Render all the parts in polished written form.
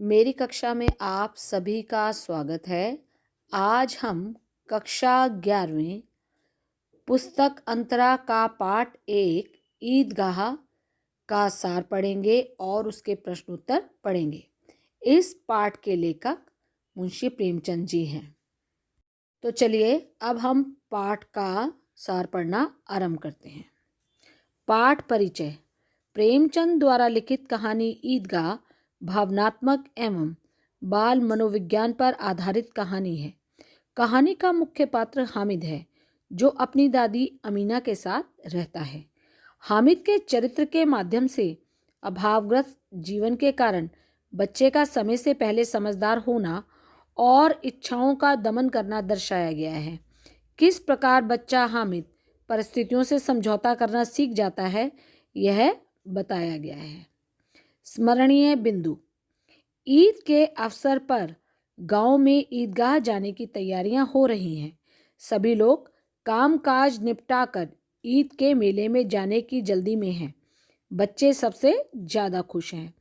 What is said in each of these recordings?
मेरी कक्षा में आप सभी का स्वागत है। आज हम कक्षा 11वीं पुस्तक अंतरा का पाठ 1 ईदगाह का सार पढ़ेंगे और उसके प्रश्न उत्तर पढ़ेंगे। इस पाठ के लेखक मुंशी प्रेमचंद जी हैं। तो चलिए अब हम पाठ का सार पढ़ना आरंभ करते हैं। पाठ परिचय। प्रेमचंद द्वारा लिखित कहानी ईदगाह भावनात्मक एवं बाल मनोविज्ञान पर आधारित कहानी है। कहानी का मुख्य पात्र हामिद है, जो अपनी दादी अमीना के साथ रहता है। हामिद के चरित्र के माध्यम से अभावग्रस्त जीवन के कारण बच्चे का समय से पहले समझदार होना और इच्छाओं का दमन करना दर्शाया गया है। किस प्रकार बच्चा हामिद परिस्थितियों से समझौता करना सीख जाता है, यह बताया गया है। स्मरणीय बिंदु। ईद के अवसर पर गांव में ईदगाह जाने की तैयारियां हो रही हैं। सभी लोग कामकाज निपटाकर ईद के मेले में जाने की जल्दी में हैं। बच्चे सबसे ज़्यादा खुश हैं।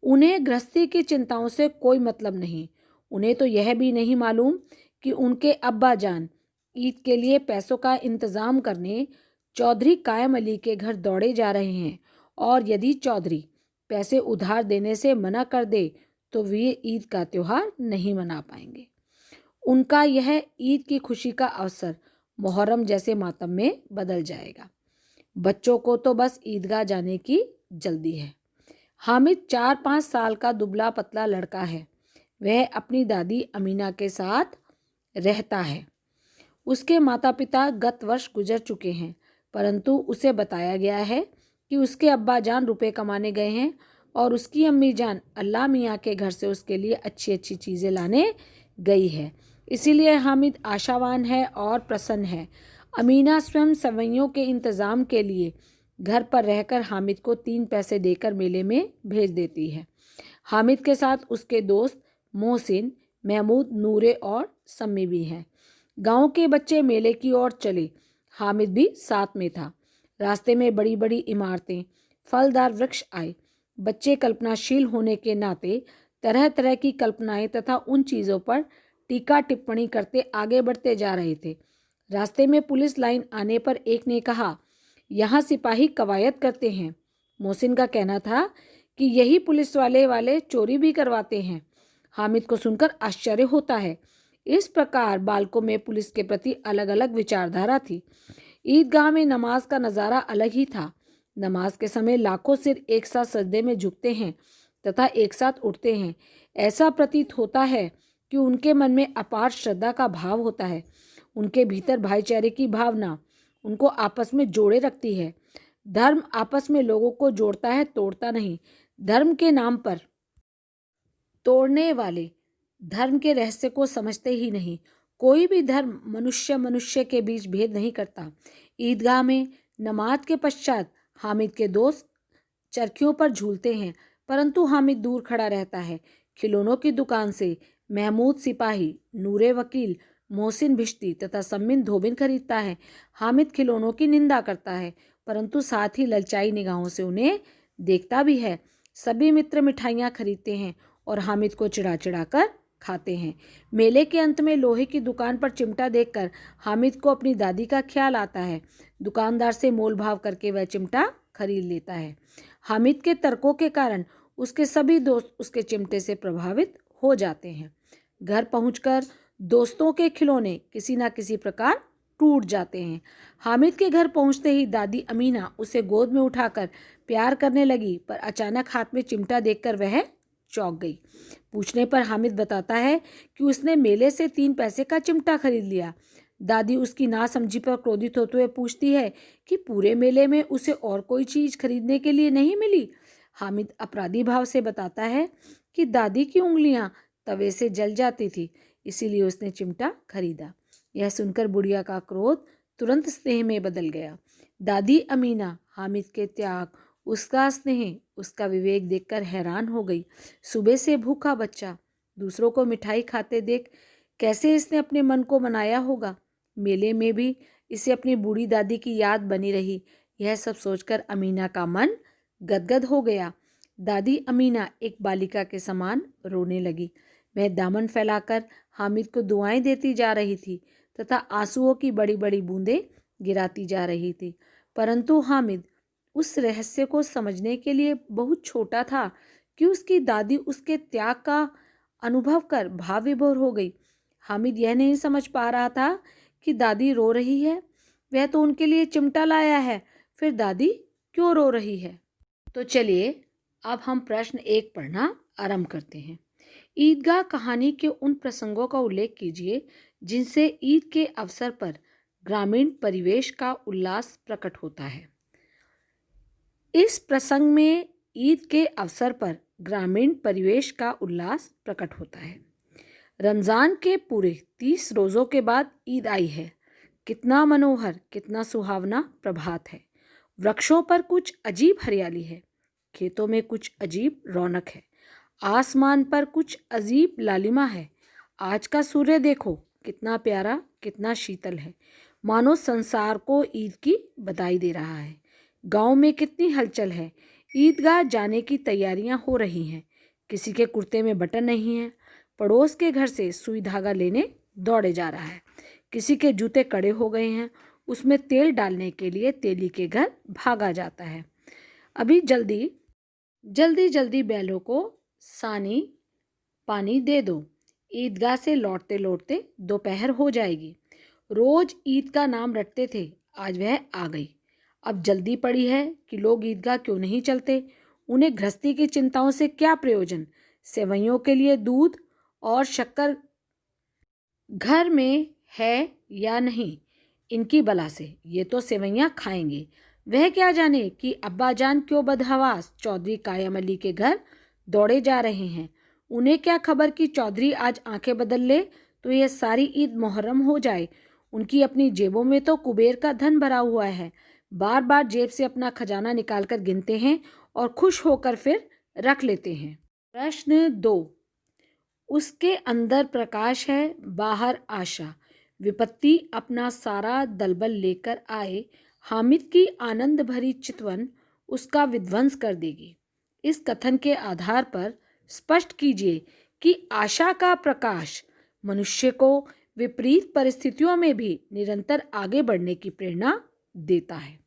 उन्हें गृहस्थी की चिंताओं से कोई मतलब नहीं। उन्हें तो यह भी नहीं मालूम कि उनके अब्बा जान ईद के लिए पैसों का इंतज़ाम करने चौधरी कायम अली के घर दौड़े जा रहे हैं, और यदि चौधरी पैसे उधार देने से मना कर दे तो वे ईद का त्यौहार नहीं मना पाएंगे। उनका यह ईद की खुशी का अवसर मुहर्रम जैसे मातम में बदल जाएगा। बच्चों को तो बस ईदगाह जाने की जल्दी है। हामिद 4-5 साल का दुबला पतला लड़का है। वह अपनी दादी अमीना के साथ रहता है। उसके माता पिता गत वर्ष गुजर चुके हैं, परंतु उसे बताया गया है कि उसके अब्बा जान रुपए कमाने गए हैं और उसकी अम्मी जान अल्लाह मियाँ के घर से उसके लिए अच्छी अच्छी चीज़ें लाने गई है। इसीलिए हामिद आशावान है और प्रसन्न है। अमीना स्वयं सवैयों के इंतज़ाम के लिए घर पर रहकर हामिद को 3 पैसे देकर मेले में भेज देती है। हामिद के साथ उसके दोस्त मोहसिन, महमूद, नूरे और सम्मी भी हैं। गांव के बच्चे मेले की ओर चले। हामिद भी साथ में था। रास्ते में बड़ी बड़ी इमारतें, फलदार वृक्ष आए। बच्चे कल्पनाशील होने के नाते तरह तरह की कल्पनाएं तथा उन चीज़ों पर टीका टिप्पणी करते आगे बढ़ते जा रहे थे। रास्ते में पुलिस लाइन आने पर एक ने कहा, यहाँ सिपाही कवायद करते हैं। मोहसिन का कहना था कि यही पुलिस वाले चोरी भी करवाते हैं। हामिद को सुनकर आश्चर्य होता है। इस प्रकार बालकों में पुलिस के प्रति अलग अलग विचारधारा थी। ईदगाह में नमाज का नज़ारा अलग ही था। नमाज के समय लाखों सिर एक साथ सजदे में झुकते हैं तथा एक साथ उठते हैं। ऐसा प्रतीत होता है कि उनके मन में अपार श्रद्धा का भाव होता है। उनके भीतर भाईचारे की भावना उनको आपस में जोड़े रखती है। धर्म आपस में लोगों को जोड़ता है, तोड़ता नहीं। धर्म के नाम पर तोड़ने वाले धर्म के रहस्य को समझते ही नहीं। कोई भी धर्म मनुष्य के बीच भेद नहीं करता। ईदगाह में नमाज के पश्चात हामिद के दोस्त चरखियों पर झूलते हैं, परंतु हामिद दूर खड़ा रहता है। खिलौनों की दुकान से महमूद सिपाही, नूरे वकील, मोहसिन भिश्ती तथा सम्मिन धोबिन खरीदता है। हामिद खिलौनों की निंदा करता है, परंतु साथ ही ललचाई निगाहों से उन्हें देखता भी है। सभी मित्र मिठाइयाँ खरीदते हैं और हामिद को चिढ़ा चिढ़ा कर खाते हैं। मेले के अंत में लोहे की दुकान पर चिमटा देखकर हामिद को अपनी दादी का ख्याल आता है। दुकानदार से मोल भाव करके वह चिमटा खरीद लेता है। हामिद के तर्कों के कारण उसके सभी दोस्त उसके चिमटे से प्रभावित हो जाते हैं। घर पहुंचकर दोस्तों के खिलौने किसी न किसी प्रकार टूट जाते हैं। हामिद के घर पहुंचते ही दादी अमीना उसे गोद में उठाकर प्यार करने लगी, पर अचानक हाथ में चिमटा देखकर वह चौंक गई। पूछने पर हामिद बताता है कि उसने मेले से 3 पैसे का चिमटा खरीद लिया। दादी उसकी नासमझी पर क्रोधित होते हुए पूछती है कि पूरे मेले में उसे और कोई चीज़ खरीदने के लिए नहीं मिली। हामिद अपराधी भाव से बताता है कि दादी की उंगलियां तवे से जल जाती थी, इसीलिए उसने चिमटा खरीदा। यह सुनकर बुढ़िया का क्रोध तुरंत स्नेह में बदल गया। दादी अमीना हामिद के त्याग, उसका स्नेह, उसका विवेक देखकर हैरान हो गई। सुबह से भूखा बच्चा दूसरों को मिठाई खाते देख कैसे इसने अपने मन को मनाया होगा। मेले में भी इसे अपनी बूढ़ी दादी की याद बनी रही। यह सब सोचकर अमीना का मन गदगद हो गया। दादी अमीना एक बालिका के समान रोने लगी। वह दामन फैलाकर हामिद को दुआएं देती जा रही थी तथा आंसुओं की बड़ी बड़ी बूंदें गिराती जा रही थी। परंतु हामिद उस रहस्य को समझने के लिए बहुत छोटा था कि उसकी दादी उसके त्याग का अनुभव कर भाव विभोर हो गई। हामिद यह नहीं समझ पा रहा था कि दादी रो रही है, वह तो उनके लिए चिमटा लाया है, फिर दादी क्यों रो रही है। तो चलिए अब हम प्रश्न 1 पढ़ना आरंभ करते हैं। ईदगाह कहानी के उन प्रसंगों का उल्लेख कीजिए जिनसे ईद के अवसर पर ग्रामीण परिवेश का उल्लास प्रकट होता है। इस प्रसंग में ईद के अवसर पर ग्रामीण परिवेश का उल्लास प्रकट होता है। रमज़ान के पूरे 30 रोज़ों के बाद ईद आई है। कितना मनोहर, कितना सुहावना प्रभात है। वृक्षों पर कुछ अजीब हरियाली है, खेतों में कुछ अजीब रौनक है, आसमान पर कुछ अजीब लालिमा है। आज का सूर्य देखो, कितना प्यारा, कितना शीतल है, मानो संसार को ईद की बधाई दे रहा है। गांव में कितनी हलचल है। ईदगाह जाने की तैयारियां हो रही हैं। किसी के कुर्ते में बटन नहीं है, पड़ोस के घर से सुई धागा लेने दौड़े जा रहा है। किसी के जूते कड़े हो गए हैं, उसमें तेल डालने के लिए तेली के घर भागा जाता है। अभी जल्दी जल्दी जल्दी बैलों को सानी पानी दे दो, ईदगाह से लौटते लौटते दोपहर हो जाएगी। रोज ईद का नाम रटते थे, आज वह आ गई। अब जल्दी पड़ी है कि लोग ईदगाह क्यों नहीं चलते। उन्हें गृहस्थी की चिंताओं से क्या प्रयोजन। सेवइयों के लिए दूध और शक्कर घर में है या नहीं, इनकी बला से ये तो सेवइयाँ खाएंगे। वह क्या जाने कि अब्बा जान क्यों बदहवास चौधरी कायम अली के घर दौड़े जा रहे हैं। उन्हें क्या खबर कि चौधरी आज आंखें बदल ले तो यह सारी ईद मुहर्रम हो जाए। उनकी अपनी जेबों में तो कुबेर का धन भरा हुआ है। बार बार जेब से अपना खजाना निकालकर गिनते हैं और खुश होकर फिर रख लेते हैं। प्रश्न 2, उसके अंदर प्रकाश है, बाहर आशा। विपत्ति अपना सारा दलबल लेकर आए, हामिद की आनंद भरी चितवन उसका विध्वंस कर देगी। इस कथन के आधार पर स्पष्ट कीजिए कि आशा का प्रकाश मनुष्य को विपरीत परिस्थितियों में भी निरंतर आगे बढ़ने की प्रेरणा देता है।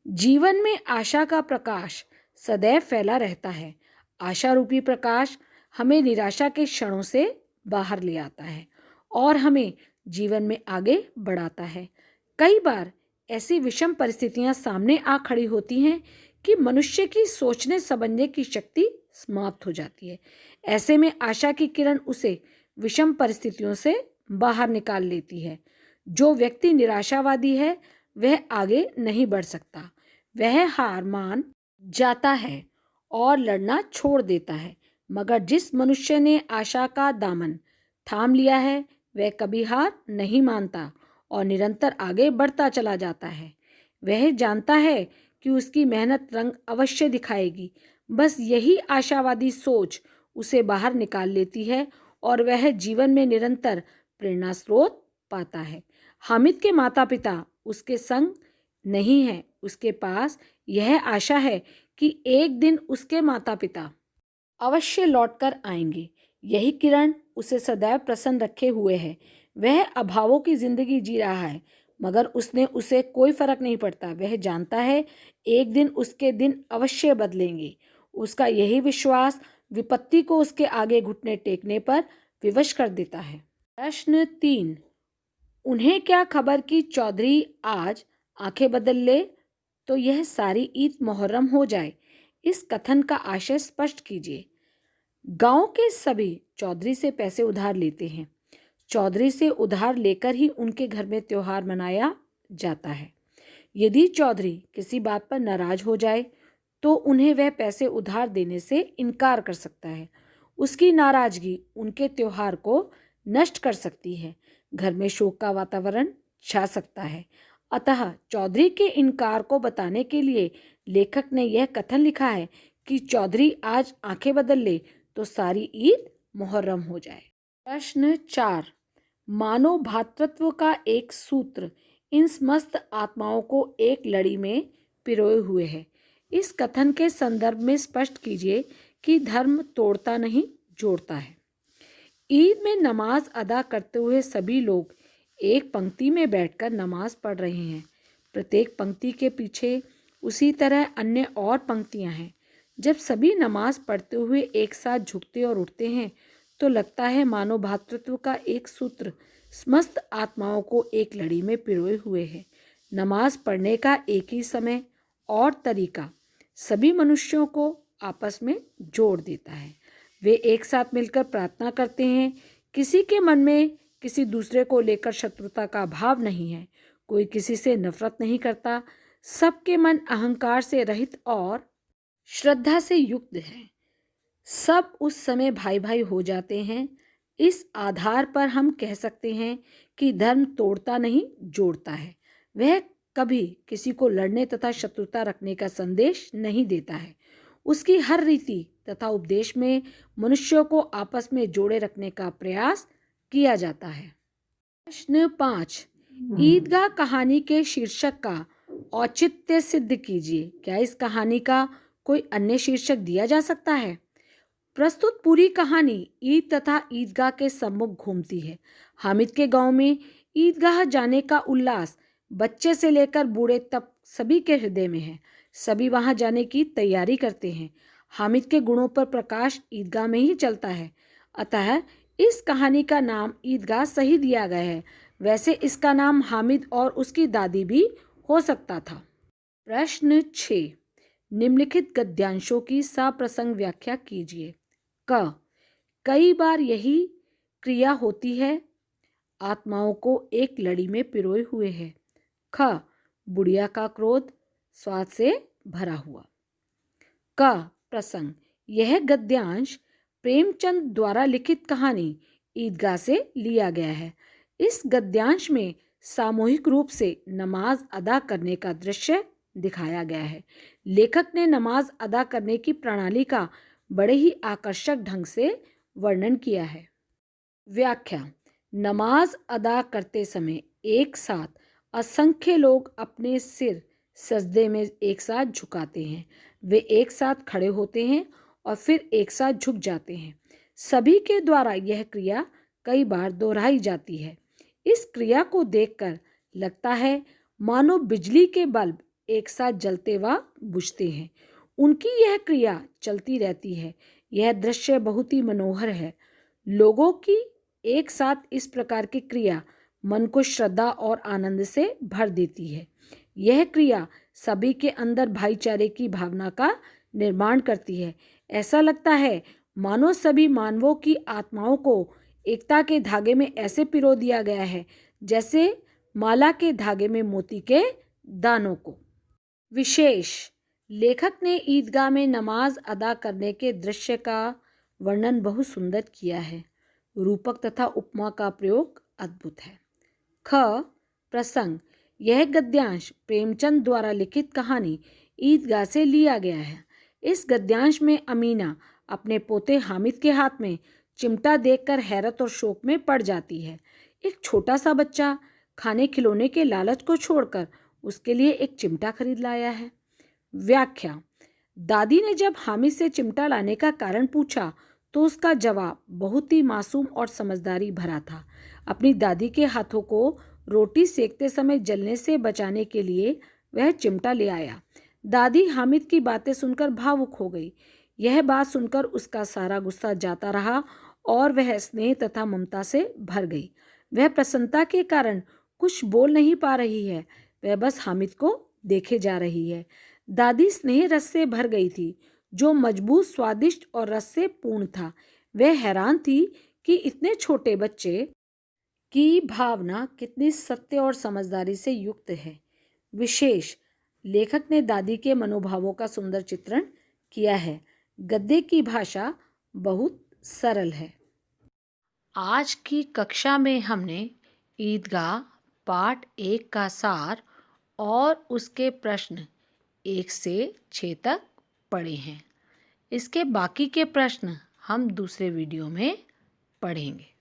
जीवन में आशा का प्रकाश सदैव फैला रहता है। आशा रूपी प्रकाश हमें निराशा के क्षणों से बाहर ले आता है और हमें जीवन में आगे बढ़ाता है। कई बार ऐसी विषम परिस्थितियां सामने आ खड़ी होती हैं कि मनुष्य की सोचने समझने की शक्ति समाप्त हो जाती है। ऐसे में आशा की किरण उसे विषम परिस्थितियों से बाहर निकाल लेती है। जो व्यक्ति निराशावादी है वह आगे नहीं बढ़ सकता। वह हार मान जाता है और लड़ना छोड़ देता है। मगर जिस मनुष्य ने आशा का दामन थाम लिया है वह कभी हार नहीं मानता और निरंतर आगे बढ़ता चला जाता है। वह जानता है कि उसकी मेहनत रंग अवश्य दिखाएगी। बस यही आशावादी सोच उसे बाहर निकाल लेती है और वह जीवन में निरंतर प्रेरणा स्रोत पाता है। हामिद के माता पिता उसके संग नहीं हैं। उसके पास यह आशा है कि एक दिन उसके माता पिता अवश्य लौटकर आएंगे। यही किरण उसे सदैव प्रसन्न रखे हुए है। वह अभावों की जिंदगी जी रहा है मगर उसे कोई फर्क नहीं पड़ता। वह जानता है एक दिन उसके दिन अवश्य बदलेंगे। उसका यही विश्वास विपत्ति को उसके आगे घुटने टेकने पर विवश कर देता है। प्रश्न 3, उन्हें क्या खबर कि चौधरी आज आंखें बदल ले तो यह सारी ईद मुहर्रम हो जाए। इस कथन का आशय स्पष्ट कीजिए। गांव के सभी चौधरी से पैसे उधार लेते हैं। चौधरी से उधार लेकर ही उनके घर में त्योहार मनाया जाता है। यदि चौधरी किसी बात पर नाराज हो जाए तो उन्हें वह पैसे उधार देने से इनकार कर सकता है। उसकी नाराजगी उनके त्योहार को नष्ट कर सकती है। घर में शोक का वातावरण छा सकता है। अतः चौधरी के इनकार को बताने के लिए लेखक ने यह कथन लिखा है कि चौधरी आज आंखें बदल ले तो सारी ईद मुहर्रम हो जाए। प्रश्न 4, मानव भातृत्व का एक सूत्र इन समस्त आत्माओं को एक लड़ी में पिरोए हुए है। इस कथन के संदर्भ में स्पष्ट कीजिए कि धर्म तोड़ता नहीं, जोड़ता है। ईद में नमाज अदा करते हुए सभी लोग एक पंक्ति में बैठकर नमाज पढ़ रहे हैं। प्रत्येक पंक्ति के पीछे उसी तरह अन्य और पंक्तियां हैं। जब सभी नमाज पढ़ते हुए एक साथ झुकते और उठते हैं तो लगता है मानव भ्रातृत्व का एक सूत्र समस्त आत्माओं को एक लड़ी में पिरोए हुए है। नमाज पढ़ने का एक ही समय और तरीका सभी मनुष्यों को आपस में जोड़ देता है। वे एक साथ मिलकर प्रार्थना करते हैं। किसी के मन में किसी दूसरे को लेकर शत्रुता का भाव नहीं है। कोई किसी से नफरत नहीं करता। सबके मन अहंकार से रहित और श्रद्धा से युक्त है। सब उस समय भाई भाई हो जाते हैं। इस आधार पर हम कह सकते हैं कि धर्म तोड़ता नहीं, जोड़ता है। वह कभी किसी को लड़ने तथा शत्रुता रखने का संदेश नहीं देता है। उसकी हर रीति तथा उपदेश में मनुष्यों को आपस में जोड़े रखने का प्रयास किया जाता है। प्रश्न 5, ईदगाह कहानी के शीर्षक का औचित्य सिद्ध कीजिए। क्या इस कहानी का कोई अन्य शीर्षक दिया जा सकता है? प्रस्तुत पूरी कहानी ईद तथा ईदगाह के सम्मुख घूमती है। हामिद के गांव में ईदगाह जाने का उल्लास बच्चे से लेकर बूढ़े तक सभी के हृदय में है। सभी वहां जाने की तैयारी करते हैं। हामिद के गुणों पर प्रकाश ईदगाह में ही चलता है, अतः इस कहानी का नाम ईदगाह सही दिया गया है। वैसे इसका नाम हामिद और उसकी दादी भी हो सकता था। प्रश्न 6, निम्नलिखित गद्यांशों की सप्रसंग व्याख्या कीजिए। क, कई बार यही क्रिया होती है। आत्माओं को एक लड़ी में पिरोए हुए है। ख, बुढ़िया का क्रोध स्वाद से भरा हुआ। क, प्रसंग, यह गद्यांश प्रेमचंद द्वारा लिखित कहानी ईदगाह से लिया गया है। इस गद्यांश में सामूहिक रूप से नमाज अदा करने का दृश्य दिखाया गया है। लेखक ने नमाज अदा करने की प्रणाली का बड़े ही आकर्षक ढंग से वर्णन किया है। व्याख्या, नमाज अदा करते समय एक साथ असंख्य लोग अपने सिर सजदे में एक साथ झुकाते हैं। वे एक साथ खड़े होते हैं और फिर एक साथ झुक जाते हैं। सभी के द्वारा यह क्रिया कई बार दोहराई जाती है। इस क्रिया को देखकर लगता है मानो बिजली के बल्ब एक साथ जलते व बुझते हैं। उनकी यह क्रिया चलती रहती है। यह दृश्य बहुत ही मनोहर है। लोगों की एक साथ इस प्रकार की क्रिया मन को श्रद्धा और आनंद से भर देती है। यह क्रिया सभी के अंदर भाईचारे की भावना का निर्माण करती है। ऐसा लगता है मानो सभी मानवों की आत्माओं को एकता के धागे में ऐसे पिरो दिया गया है जैसे माला के धागे में मोती के दानों को। विशेष, लेखक ने ईदगाह में नमाज अदा करने के दृश्य का वर्णन बहुत सुंदर किया है। रूपक तथा उपमा का प्रयोग अद्भुत है। ख, प्रसंग, यह गद्यांश प्रेमचंद द्वारा लिखित कहानी ईदगाह से लिया गया है। इस गद्यांश में अमीना अपने पोते हामिद के हाथ में चिमटा देखकर हैरत और शोक में पड़ जाती है। एक छोटा सा बच्चा खाने खिलौने के लालच को छोड़कर उसके लिए एक चिमटा खरीद लाया है। व्याख्या, दादी ने जब हामिद से चिमटा लाने का कारण पूछा तो उसका जवाब बहुत ही मासूम और समझदारी भरा था। अपनी दादी के हाथों को रोटी सेकते समय जलने से बचाने के लिए वह चिमटा ले आया। दादी हामिद की बातें सुनकर भावुक हो गई। यह बात सुनकर उसका सारा गुस्सा जाता रहा और वह स्नेह तथा ममता से भर गई। वह प्रसन्नता के कारण कुछ बोल नहीं पा रही है। वह बस हामिद को देखे जा रही है। दादी स्नेह रस से भर गई थी, जो मजबूत, स्वादिष्ट और रस से पूर्ण था। वह हैरान थी कि इतने छोटे बच्चे की भावना कितनी सत्य और समझदारी से युक्त है। विशेष, लेखक ने दादी के मनोभावों का सुंदर चित्रण किया है। गद्य की भाषा बहुत सरल है। आज की कक्षा में हमने ईदगाह पाठ 1 का सार और उसके प्रश्न 1 से 6 तक पढ़े हैं। इसके बाकी के प्रश्न हम दूसरे वीडियो में पढ़ेंगे।